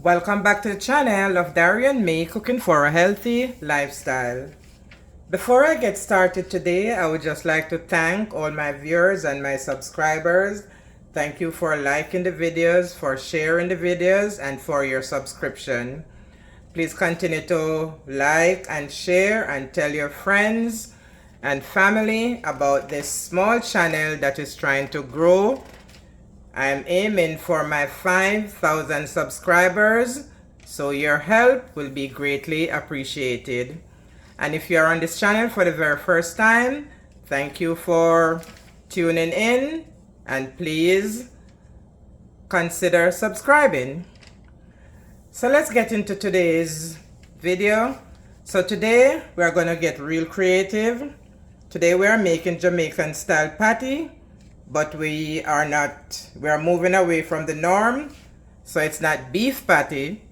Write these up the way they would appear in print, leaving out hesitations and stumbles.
Welcome back to the channel of Dari and me cooking for a healthy lifestyle. Before I get started today, I would just like to thank all my viewers and my subscribers. Thank you for liking the videos, for sharing the videos, and for your subscription. Please continue to like and share and tell your friends and family about this small channel that is trying to grow. I'm aiming for my 5,000 subscribers, so your help will be greatly appreciated. And if you're on this channel for the very first time, thank you for tuning in, and please consider subscribing. So let's get into today's video. So today we're going to get real creative. Today we are making Jamaican style patty, but we are moving away from the norm. So it's not beef patty.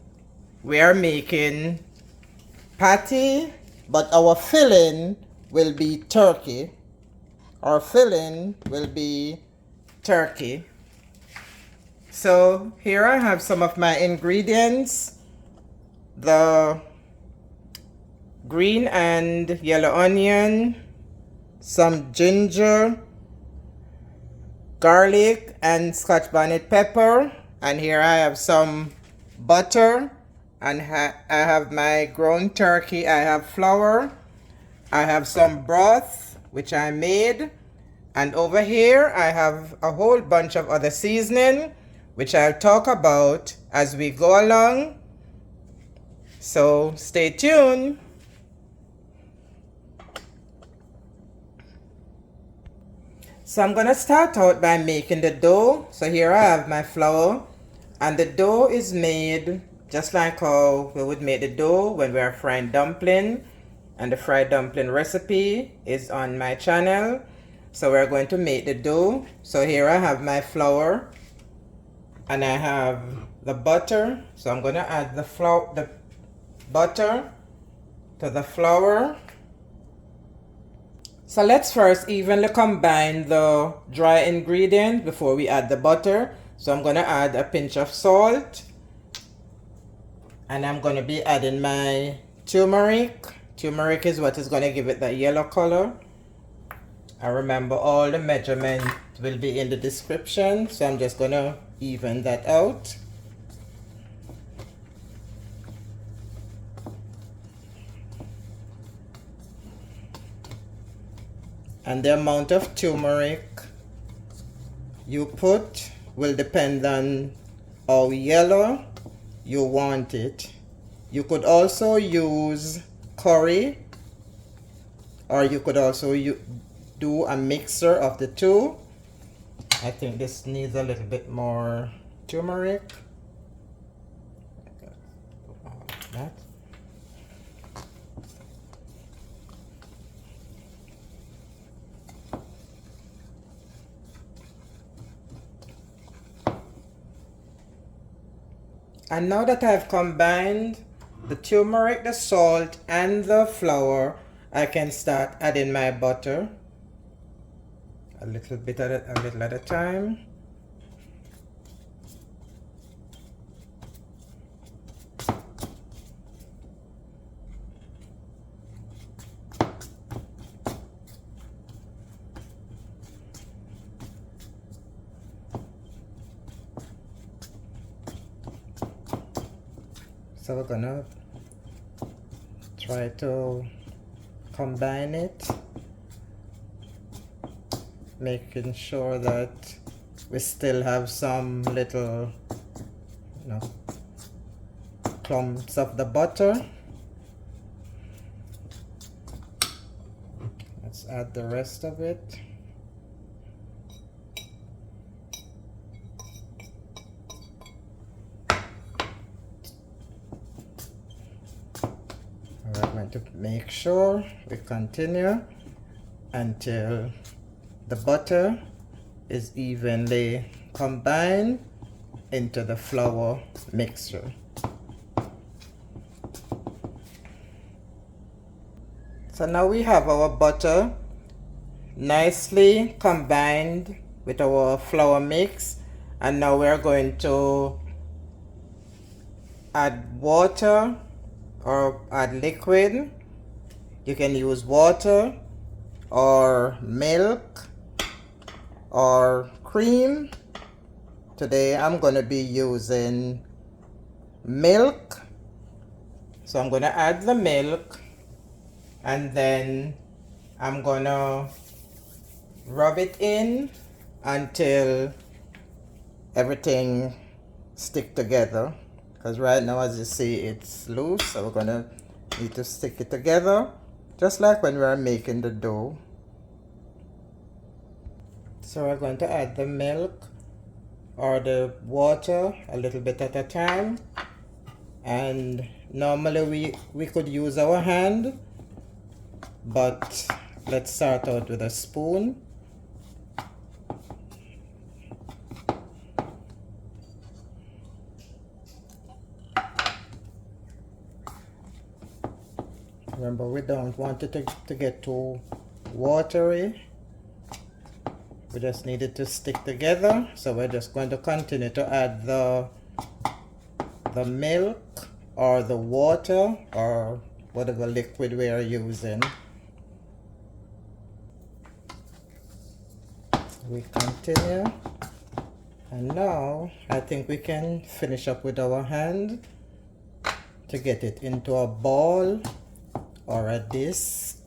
We are making patty, but our filling will be turkey. Our filling will be turkey. So here I have some of my ingredients. The green and yellow onion, some ginger, garlic and scotch bonnet pepper, and here I have some butter, and I have my ground turkey. I have flour, I have some broth which I made, and over here I have a whole bunch of other seasoning which I'll talk about as we go along. So stay tuned. So I'm gonna start out by making the dough. So here I have my flour, and the dough is made just like how we would make the dough when we are frying dumpling, and the fried dumpling recipe is on my channel. So we're going to make the dough. So here I have my flour, and I have the butter. So I'm gonna add the butter to the flour. So let's first evenly combine the dry ingredient before we add the butter. So I'm going to add a pinch of salt, and I'm going to be adding my turmeric. Turmeric is what is going to give it that yellow color. I remember all the measurements will be in the description, so I'm just going to even that out. And the amount of turmeric you put will depend on how yellow you want it. You could also use curry, or you could also do a mixture of the two. I think this needs a little bit more turmeric. Like that. And now that I've combined the turmeric, the salt, and the flour, I can start adding my butter. A little at a time. So we're gonna try to combine it, making sure that we still have some little, clumps of the butter. Let's add the rest of it. We're going to make sure we continue until the butter is evenly combined into the flour mixture. So now we have our butter nicely combined with our flour mix, and now we're going to add water or add liquid. You can use water or milk or cream. Today I'm going to be using milk. So I'm going to add the milk and then I'm going to rub it in until everything stick together, because right now as you see it's loose, so we're going to need to stick it together just like when we are making the dough. So we're going to add the milk or the water a little bit at a time, and normally we could use our hand, but let's start out with a spoon. Remember, we don't want it to get too watery. We just need it to stick together. So we're just going to continue to add the milk or the water or whatever liquid we are using. We continue. And now I think we can finish up with our hand to get it into a ball or a disc.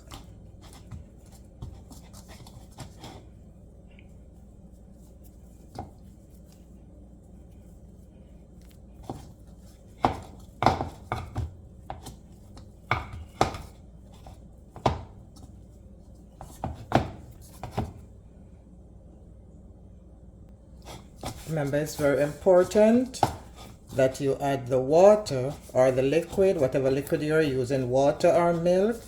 Remember, it's very important that you add the water or the liquid, whatever liquid you're using, water or milk.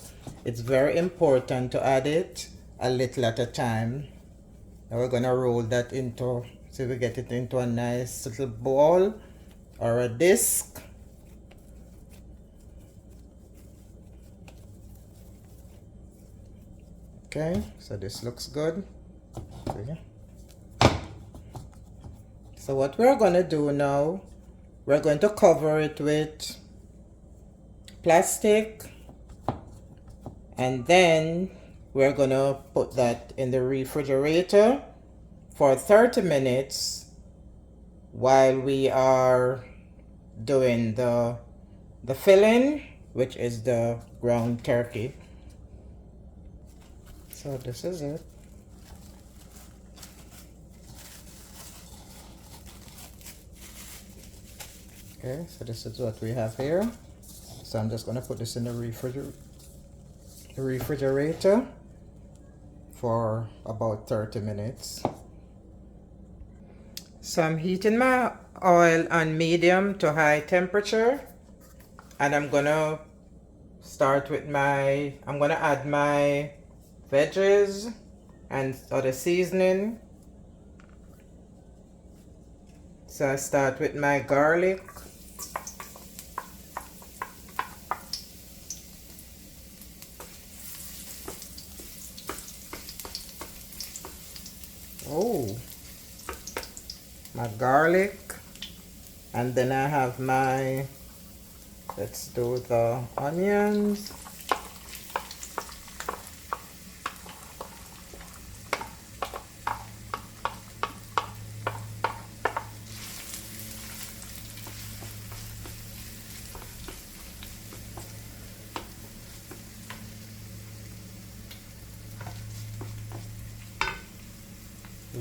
It's very important to add it a little at a time. Now we're gonna roll that into, so we get it into a nice little ball or a disc. Okay, so this looks good. Okay. So what we're gonna do now, we're going to cover it with plastic, and then we're gonna put that in the refrigerator for 30 minutes while we are doing the filling, which is the ground turkey. So this is it. Okay, so this is what we have here. So I'm just going to put this in the refrigerator for about 30 minutes. So I'm heating my oil on medium to high temperature, and I'm going to start with I'm going to add my veggies and other seasoning. So I start with my garlic. Oh, my garlic, and then I have let's do the onions.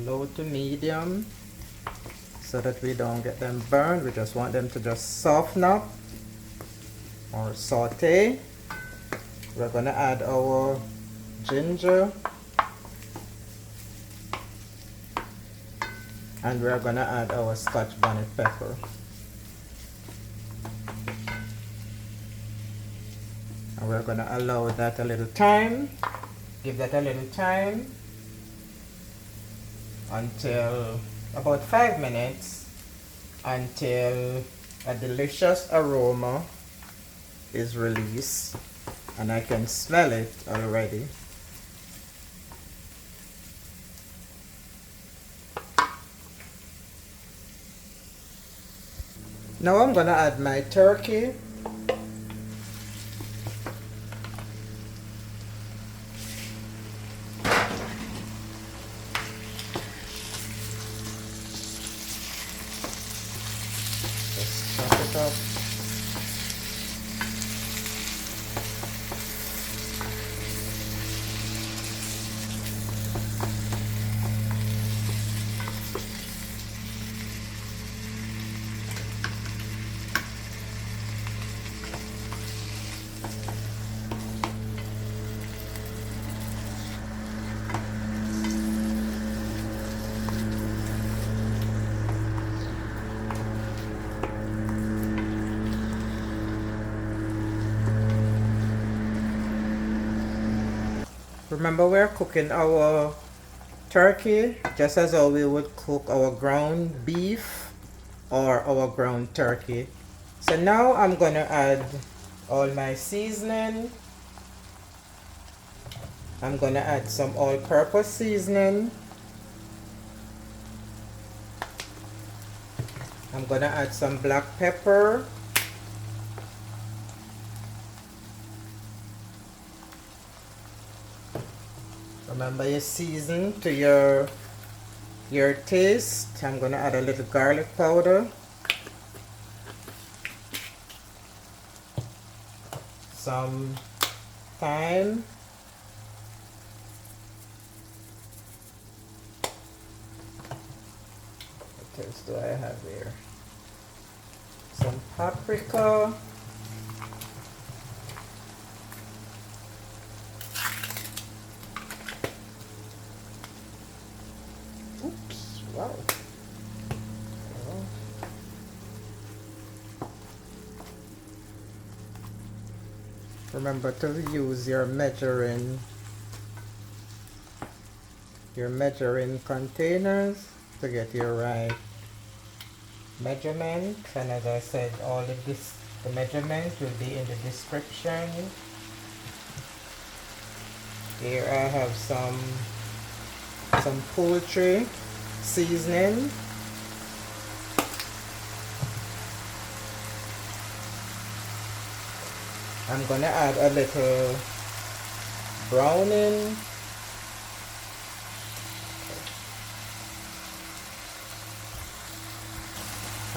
Low to medium so that we don't get them burned. We just want them to just soften up or saute. We're gonna add our ginger, and we're gonna add our scotch bonnet pepper. And we're gonna allow that a little time, give that a little time until about 5 minutes, until a delicious aroma is released, and I can smell it already. Now I'm gonna add my turkey. Just chop it up. Remember, we're cooking our turkey just as how we would cook our ground beef or our ground turkey. So now I'm gonna add all my seasoning. I'm gonna add some all-purpose seasoning. I'm gonna add some black pepper. Remember, you season to your taste. I'm gonna add a little garlic powder, some thyme, what else do I have here? Some paprika, oops, wow. Remember to use your measuring containers to get your right measurement. And as I said, all of this, the measurements will be in the description. Here I have some poultry seasoning. I'm gonna add a little browning.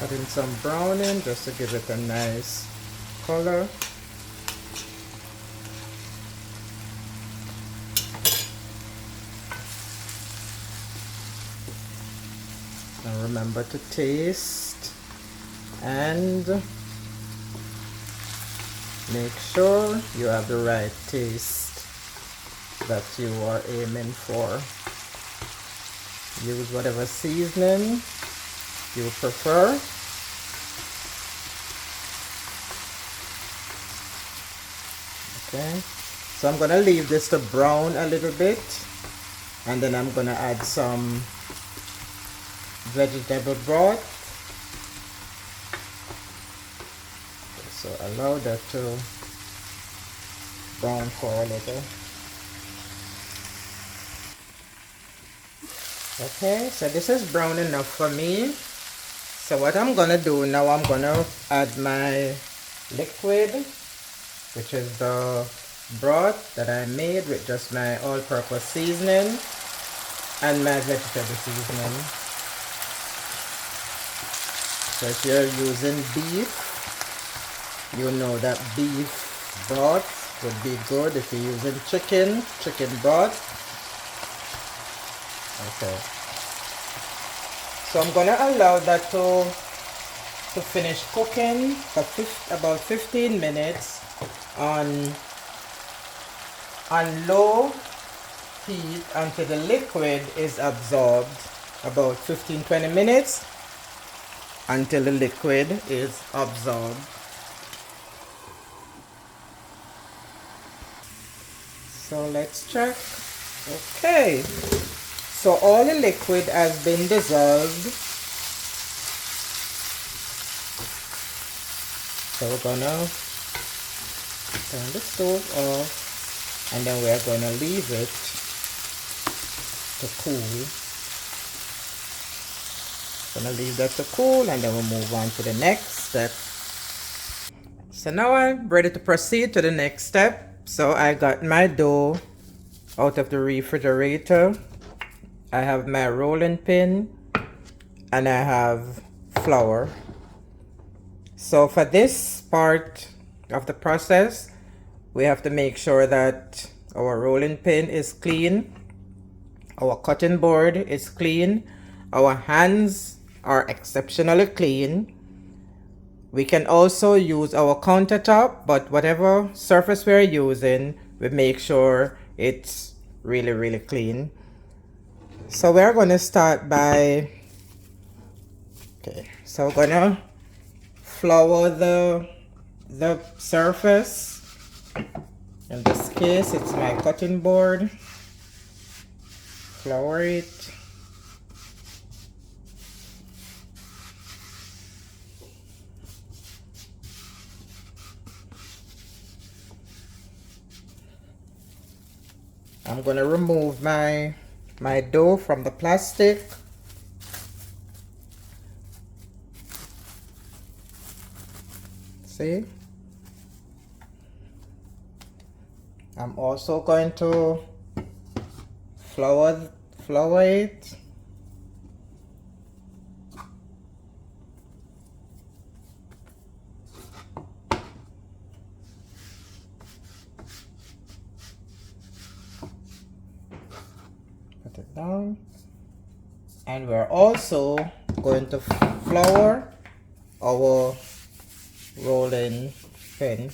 Adding some browning just to give it a nice color. And remember to taste and make sure you have the right taste that you are aiming for. Use whatever seasoning you prefer. Okay, so I'm gonna leave this to brown a little bit, and then I'm gonna add some vegetable broth. So allow that to brown for a little. Okay, so this is brown enough for me. So what I'm gonna do now, I'm gonna add my liquid, which is the broth that I made with just my all-purpose seasoning and my vegetable seasoning. So if you're using beef, you know that beef broth would be good. If you're using chicken broth. Okay. So I'm gonna allow that to finish cooking for about 15 minutes on low heat until the liquid is absorbed. About 15-20 minutes until the liquid is absorbed. So let's check. Okay, so all the liquid has been dissolved. So we're gonna turn the stove off, and then we're gonna leave it to cool. Gonna leave that to cool and then we'll move on to the next step. So now I'm ready to proceed to the next step. So I got my dough out of the refrigerator. I have my rolling pin and I have flour. So for this part of the process, we have to make sure that our rolling pin is clean, our cutting board is clean, our hands are exceptionally clean. We can also use our countertop, but whatever surface we're using, we make sure it's really clean. So we're going to start by, so we're going to flour the surface. In this case, it's my cutting board. Flour it. I'm going to remove my dough from the plastic. See? I'm also going to flour it. Put it down. And we're also going to flour our rolling pin.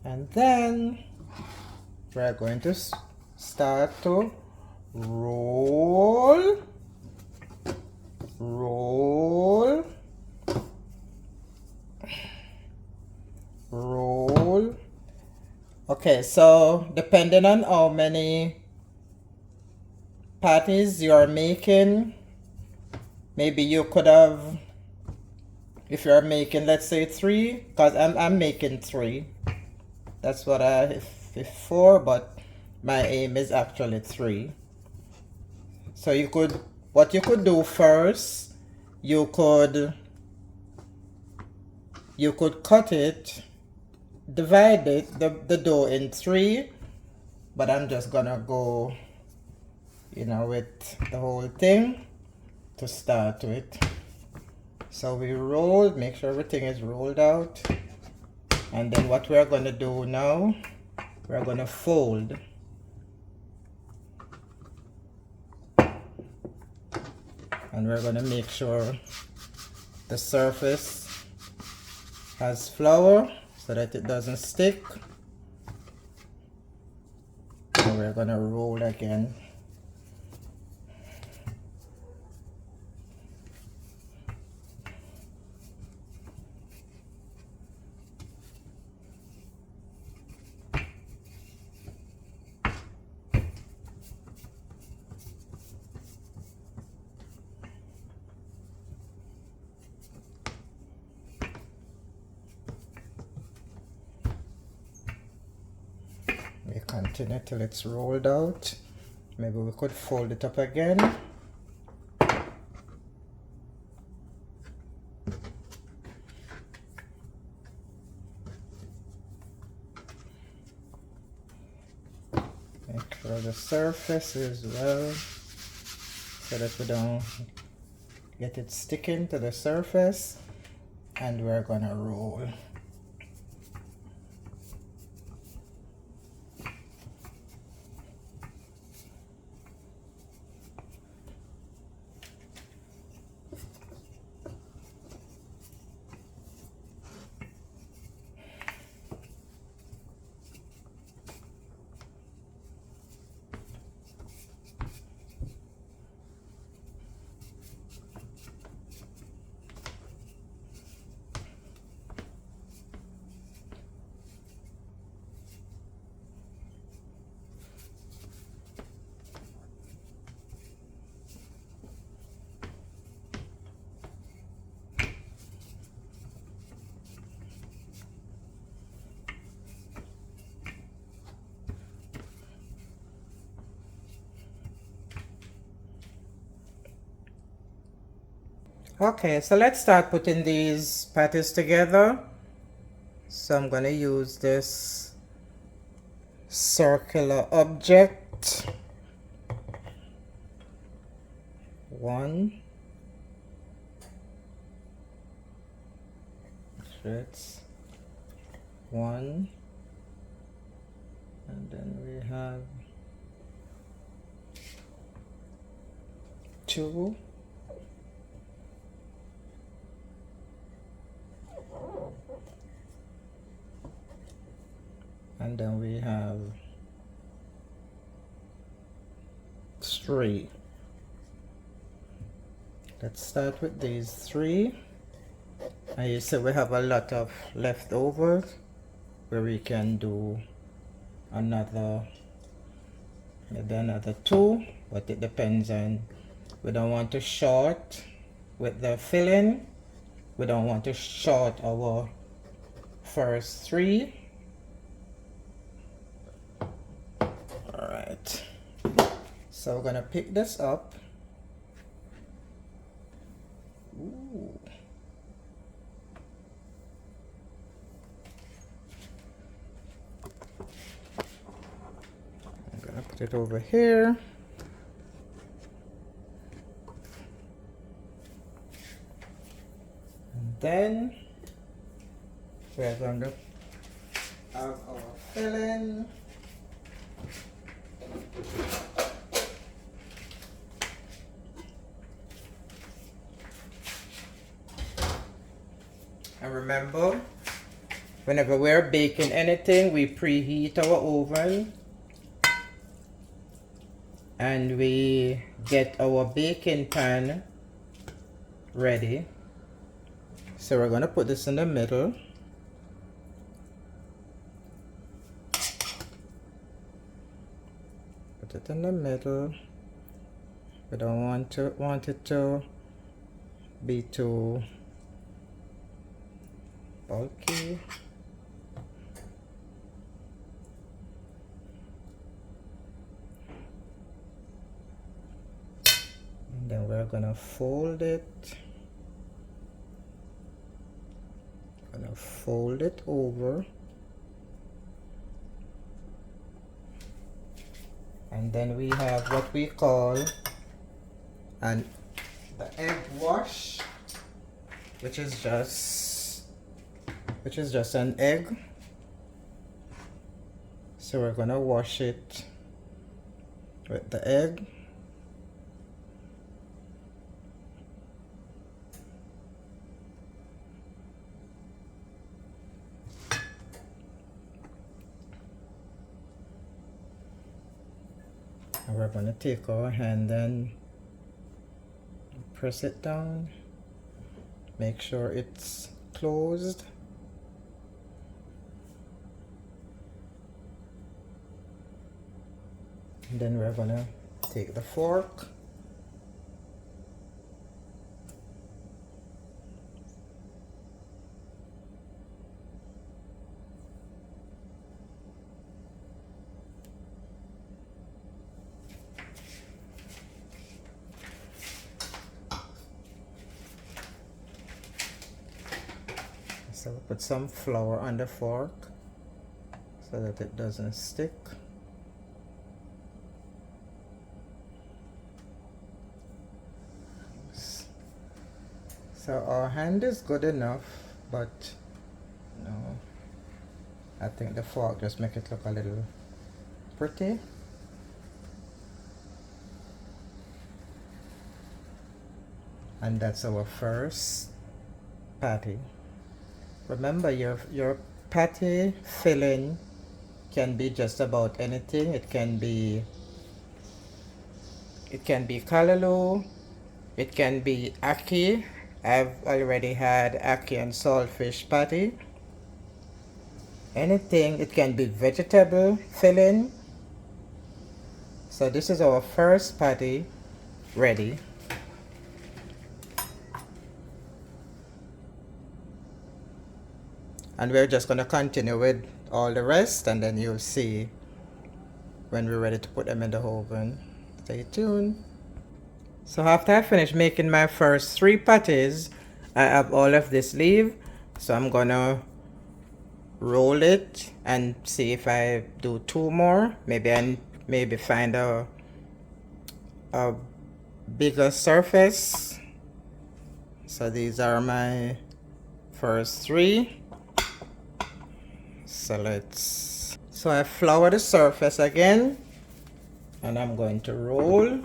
And then we're going to start to roll. Okay, so depending on how many patties you're making, maybe you could have, if you're making, let's say 3, because I'm making 3. That's what I four, but my aim is actually 3. So you could, what you could do first, you could cut it, divide it, the dough in 3, but I'm just gonna go, you know, with the whole thing to start with. So we roll, make sure everything is rolled out. And then what we're going to do now, we're going to fold. And we're going to make sure the surface has flour so that it doesn't stick. And we're going to roll again. We continue till it's rolled out. Maybe we could fold it up again. Make sure the surface is well, so that we don't get it sticking to the surface. And we're gonna roll. Okay, so let's start putting these patties together. So I'm going to use this circular object. One. That's one. And then we have two. And then we have three. Let's start with these three. And you see we have a lot of leftovers where we can do another, maybe another two, but it depends on, we don't want to short with the filling. We don't want to short our first three. Alright, so we're gonna pick this up. Ooh. I'm gonna put it over here. And then we're going to have our filling. And remember, whenever we're baking anything, we preheat our oven and we get our baking pan ready. So we're going to put this in the middle. Put it in the middle. We don't want it to be too bulky. And then we're gonna fold it. Gonna fold it over. And then we have what we call the egg wash, which is just an egg. So we're gonna wash it with the egg. And we're gonna take our hand and press it down. Make sure it's closed. And then we're gonna take the fork. So we'll put some flour on the fork so that it doesn't stick. So our hand is good enough, but no, I think the fork just make it look a little pretty. And that's our first patty. Remember, your patty filling can be just about anything. It can be callaloo, it can be ackee. I've already had ackee and saltfish patty. Anything. It can be vegetable filling. So this is our first patty ready. And we're just going to continue with all the rest, and then you'll see when we're ready to put them in the oven. Stay tuned. So after I finish making my first 3 patties, I have all of this leaf. So I'm gonna roll it and see if I do 2 more. Maybe find a bigger surface. So these are my first 3. So I flour the surface again, and I'm going to roll.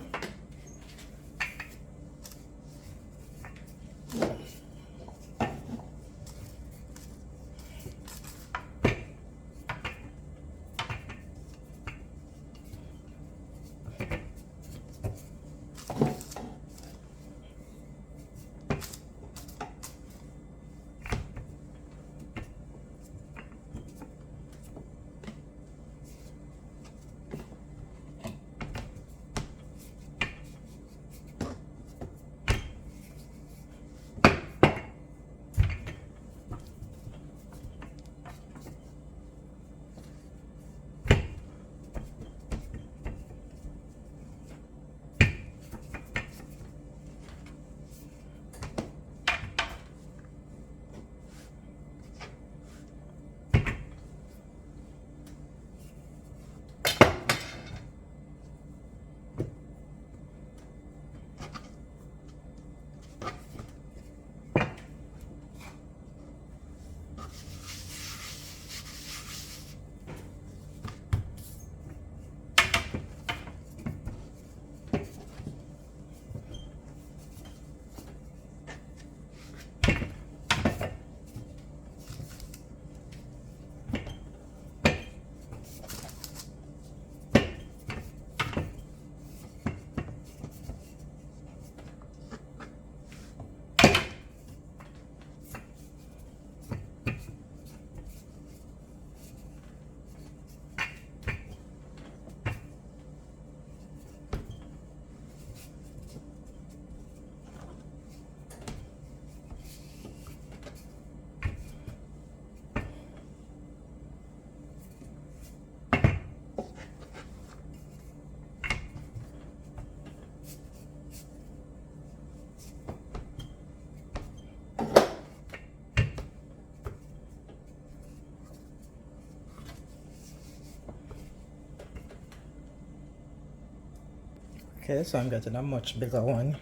Okay, so I'm getting a much bigger one,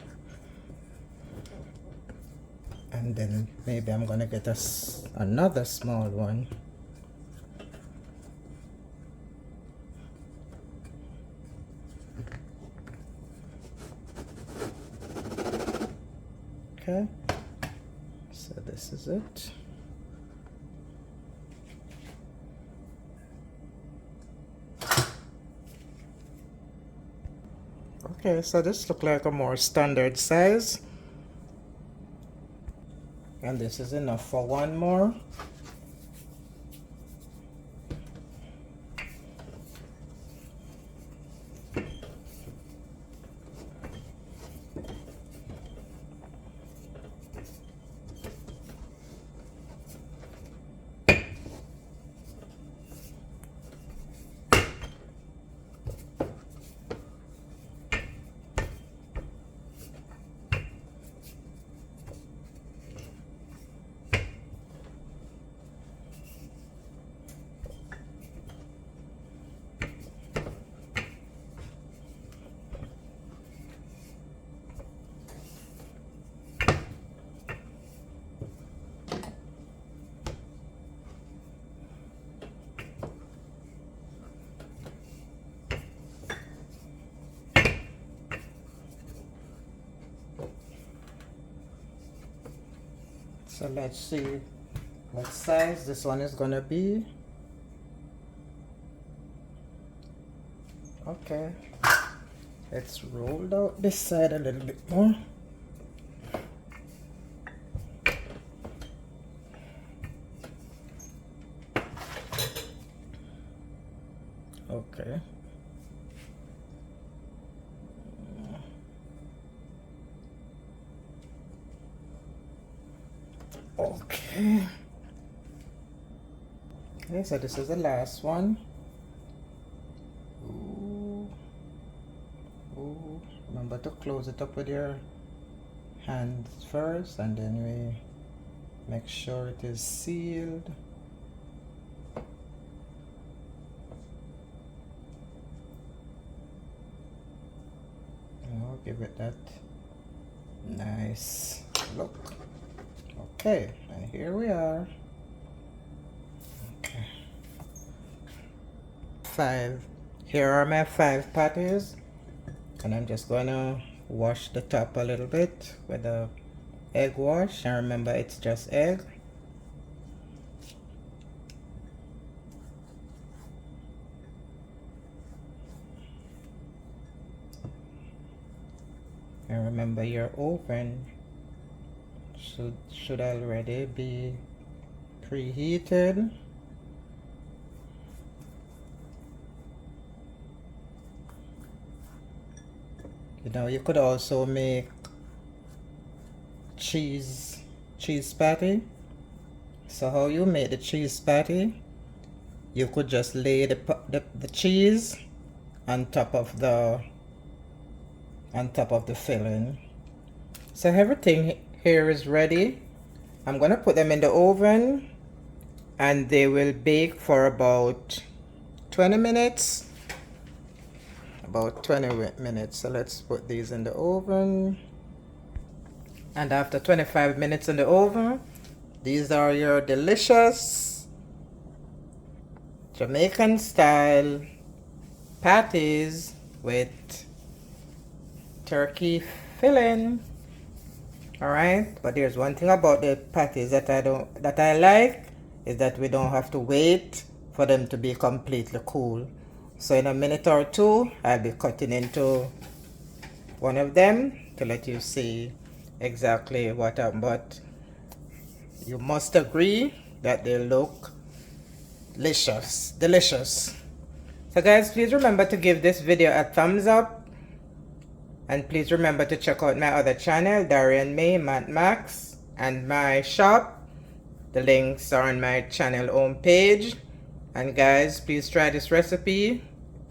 and then maybe I'm gonna get another small one. Okay, so this is it. Okay, so this looks like a more standard size, and this is enough for one more. So let's see what size this one is gonna be. Okay, let's roll out this side a little bit more. Okay. Okay. Okay, so this is the last one. Ooh. Ooh. Remember to close close it up with your hands first, and then we make sure it is sealed. I'll give it that nice look. Okay, and here we are. Okay. Here are my 5 patties, and I'm just gonna wash the top a little bit with a egg wash, and remember it's just egg. And remember your oven should already be preheated. You know, you could also make cheese patty. So how you make the cheese patty, you could just lay the cheese on top of the filling. So everything here is ready. I'm gonna put them in the oven, and they will bake for about 20 minutes. About 20 minutes. So let's put these in the oven. And after 25 minutes in the oven, these are your delicious Jamaican style patties with turkey filling. All right, but there's one thing about the patties that I like, is that we don't have to wait for them to be completely cool. So in a minute or two, I'll be cutting into one of them to let you see exactly what I'm, but you must agree that they look delicious. So guys, please remember to give this video a thumbs up, and please remember to check out my other channel, Darian May Max, and my shop. The links are on my channel home page. And guys, please try this recipe.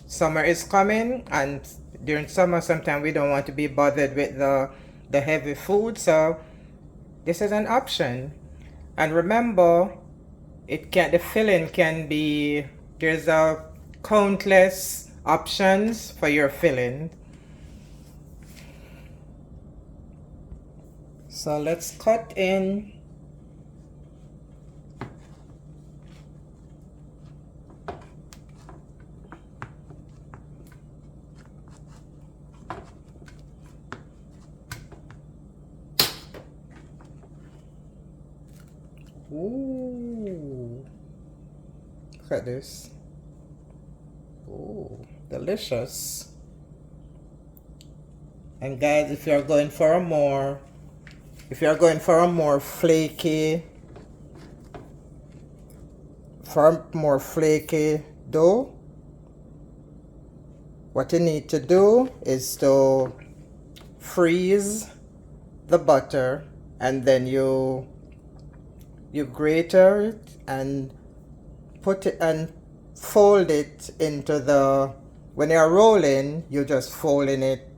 Summer is coming, and during summer sometimes we don't want to be bothered with the heavy food, so this is an option. And remember, the filling can be, there's a countless options for your filling. So let's cut in. Ooh, look at this. Ooh, delicious. And guys, if you're going for a more flaky dough, what you need to do is to freeze the butter, and then you grater it and put it and fold it into when you're rolling, you just fold in it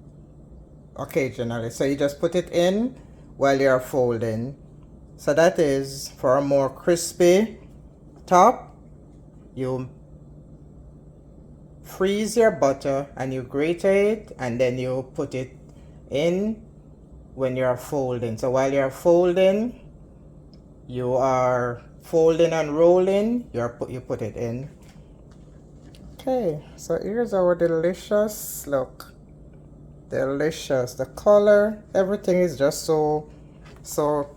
occasionally. So you just put it in while you're folding. So that is for a more crispy top. You freeze your butter and you grate it, and then you put it in when you're folding. So while you're folding, you are folding and rolling, you put it in. Okay, so here's our delicious, look, delicious. The color, everything is just so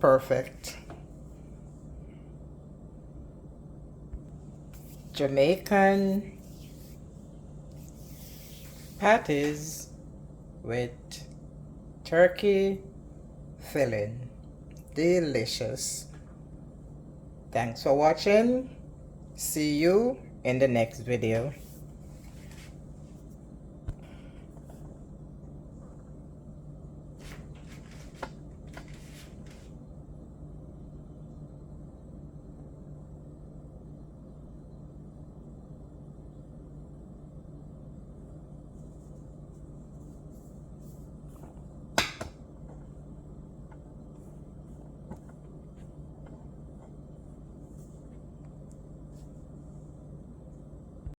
perfect. Jamaican patties with turkey filling. Delicious. Thanks for watching. See you in the next video.